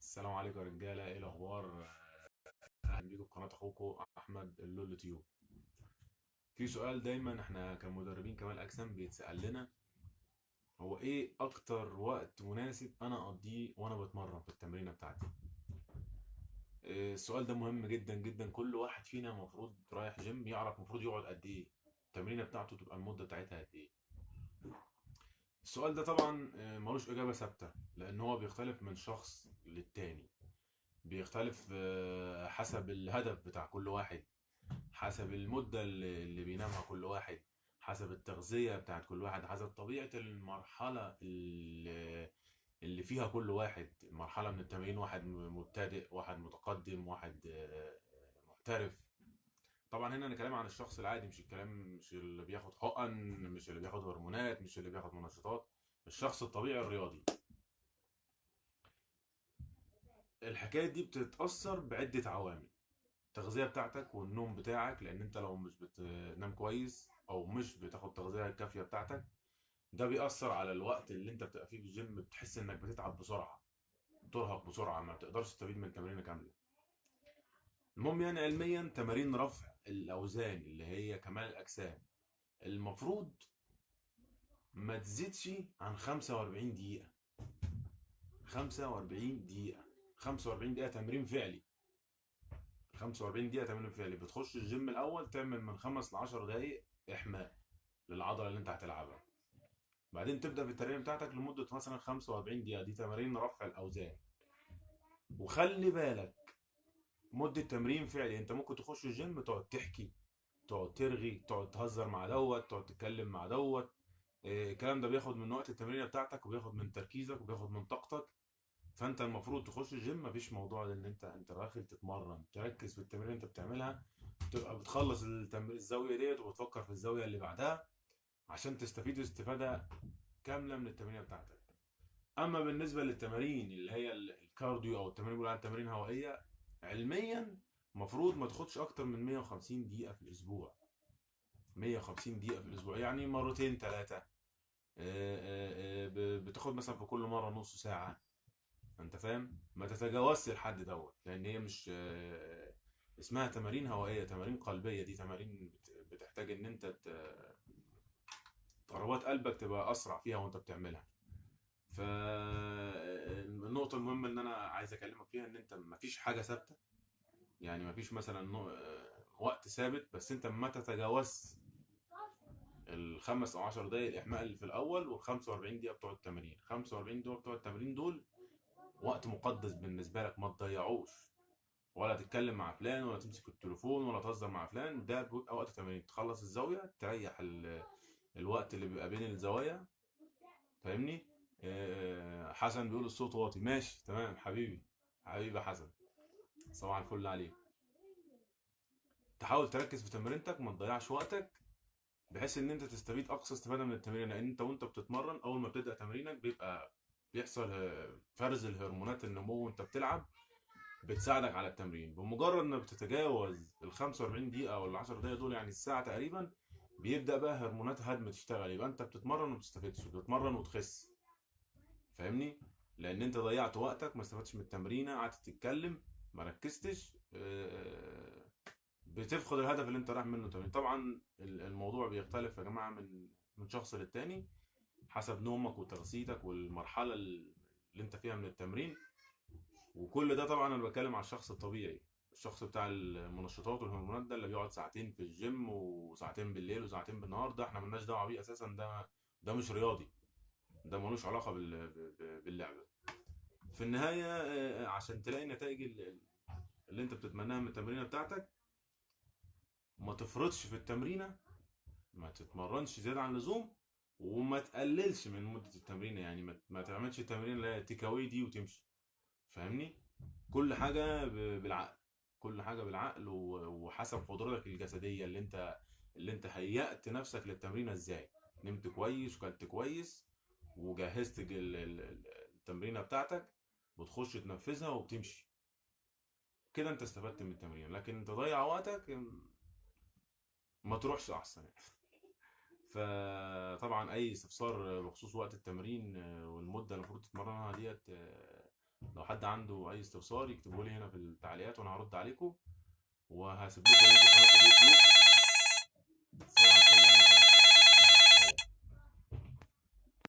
السلام عليكم يا رجاله، ايه الاخبار؟ اهلا بيكم في قناه اخوكم احمد اللول تيوب. في سؤال دايما احنا كمدربين كمال اجسام بيتسال لنا: هو ايه اكتر وقت مناسب انا اقضيه وانا بتمرن في التمرينه بتاعتي؟ السؤال ده مهم جدا جدا. كل واحد فينا المفروض رايح جيم يعرف المفروض يقعد قد ايه، التمرينه بتاعته تبقى المده بتاعتها قد ايه. السؤال ده طبعا ملوش اجابه ثابته، لان هو بيختلف من شخص للتاني. بيختلف حسب الهدف بتاع كل واحد، حسب المدة اللي بينامها كل واحد، حسب التغذية بتاعت كل واحد، حسب طبيعة المرحلة اللي فيها كل واحد. مرحلة من التمرين، واحد مبتدئ، واحد متقدم، واحد محترف. طبعا هنا انا كلام عن الشخص العادي، مش الكلام، مش اللي بياخد حقن، مش اللي بياخد هرمونات، مش اللي بياخد منشطات. الشخص الطبيعي الرياضي. الحكاية دي بتتأثر بعدة عوامل: التغذية بتاعتك والنوم بتاعك، لأن أنت لو مش بتنام كويس أو مش بتاخد تغذية الكافية بتاعتك، ده بيأثر على الوقت اللي أنت بتبقى فيه في الجيم. بتحس إنك بتتعب بسرعة، ترهق بسرعة، ما بتقدرش تستفيد من تمرينة كاملة. المهم يعني علميا تمارين رفع الأوزان اللي هي كمال الأجسام المفروض ما تزيدش عن 45 دقيقة. 45 دقيقة، 45 دقيقة تمرين فعلي. 45 دقيقة تمرين فعلي. بتخش الجيم الأول تعمل من 5 ل 10 دقايق إحماء للعضله اللي انت هتلعبها. بعدين تبدا في التمارين بتاعتك لمده مثلا 45 دقيقه، دي تمارين رفع الاوزان. وخلي بالك، مده تمرين فعلي. انت ممكن تخش الجيم تقعد تحكي، تقعد ترغي، تقعد تهزر مع دوت، تقعد تتكلم مع دوت. الكلام ده بياخد من وقت التمرين بتاعتك، وبياخد من تركيزك، وبياخد من طاقتك. فانت المفروض تخش الجيم مفيش موضوع ان انت داخل تتمرن، تركز في التمرين اللي انت بتعملها. تبقى بتخلص الزاويه ديت وبتفكر في الزاويه اللي بعدها عشان تستفيد استفاده كامله من التمرين بتاعتك. اما بالنسبه للتمارين اللي هي الكارديو او التمارين اللي بيقولوا عليها تمارين هوائيه، علميا المفروض ما تاخدش اكتر من 150 دقيقه في الاسبوع. 150 دقيقه في الاسبوع يعني مرتين ثلاثه. بتاخد مثلا في كل مره نص ساعه. انت فاهم؟ ما تتجاوزش الحد دوت، لان هي مش اسمها تمارين هوائيه، تمارين قلبيه. دي تمارين بتحتاج ان انت ضربات قلبك تبقى اسرع فيها وانت بتعملها. فالنقطة المهمة اللي أنا عايز أكلمك فيها إن أنت مفيش حاجة ثابتة. يعني مفيش مثلا وقت ثابت، بس أنت ما تتجاوز ال5 أو 10 دقايق الإحماء اللي في الأول، وال45 دقيقة بتوع التمرين. 45 دقيقة بتوع التمرين دول وقت مقدس بالنسبة لك، ما تضيعوش. ولا تتكلم مع فلان، ولا تمسك التليفون، ولا تهزر مع فلان. ده بيبقى وقت تمرين، تخلص الزاوية تريح الوقت اللي بيبقى بين الزوايا. فاهمني؟ حسن بيقول الصوت واطي. ماشي تمام حبيبي، حبيبي حسن، صباح الفل عليك. تحاول تركز في تمرينتك، ما تضيعش وقتك، بحيث ان انت تستفيد اقصى استفاده من التمرين. لان انت وانت بتتمرن اول ما بتبدا تمرينك بيبقى بيحصل فرز الهرمونات النمو وانت بتلعب، بتساعدك على التمرين. بمجرد انك بتتجاوز ال 45 دقيقه ولا 10 دقائق دول، يعني الساعه تقريبا، بيبدا بقى هرمونات هدم تشتغل. يبقى انت بتتمرن وما بتستفدش، بتتمرن وتخس. فاهمني؟ لان انت ضيعت وقتك، ما استفدتش من التمرينه، قعدت تتكلم، ما ركزتش. بتفقد الهدف اللي انت رايح منه التمرين. طبعا الموضوع بيختلف يا جماعه من شخص للتاني، حسب نومك وتغذيتك والمرحله اللي انت فيها من التمرين. وكل ده طبعا انا بتكلم على الشخص الطبيعي. الشخص بتاع المنشطات والهرمونات ده اللي بيقعد ساعتين في الجيم وساعتين بالليل وساعتين بالنهار، ده احنا ملناش دعوه بيه اساسا. ده مش رياضي، ده ملوش علاقه باللعبه. في النهايه عشان تلاقي النتائج اللي انت بتتمناها من التمرينه بتاعتك، ما تفرطش في التمرينه، ما تتمرنش زياده عن اللزوم، وما تقللش من مده التمرين. يعني ما تعملش التمرين اللي هي تيك اواي دي وتمشي. فاهمني؟ كل حاجه بالعقل. كل حاجه بالعقل وحسب قدرتك الجسديه، اللي انت هيأت نفسك للتمرين ازاي. نمت كويس وكلت كويس وجهزت التمرينه بتاعتك، بتخش تنفذها وبتمشي. كده انت استفدت من التمرين. لكن تضيع وقتك، ما تروحش احسن يعني. فطبعا اي استفسار بخصوص وقت التمرين والمده اللي المفروض تتمرنها ديت، لو حد عنده اي استفسار يكتبوا لي هنا في التعليقات وانا هرد عليكم، وهسيب لكم لينك قناه اليوتيوب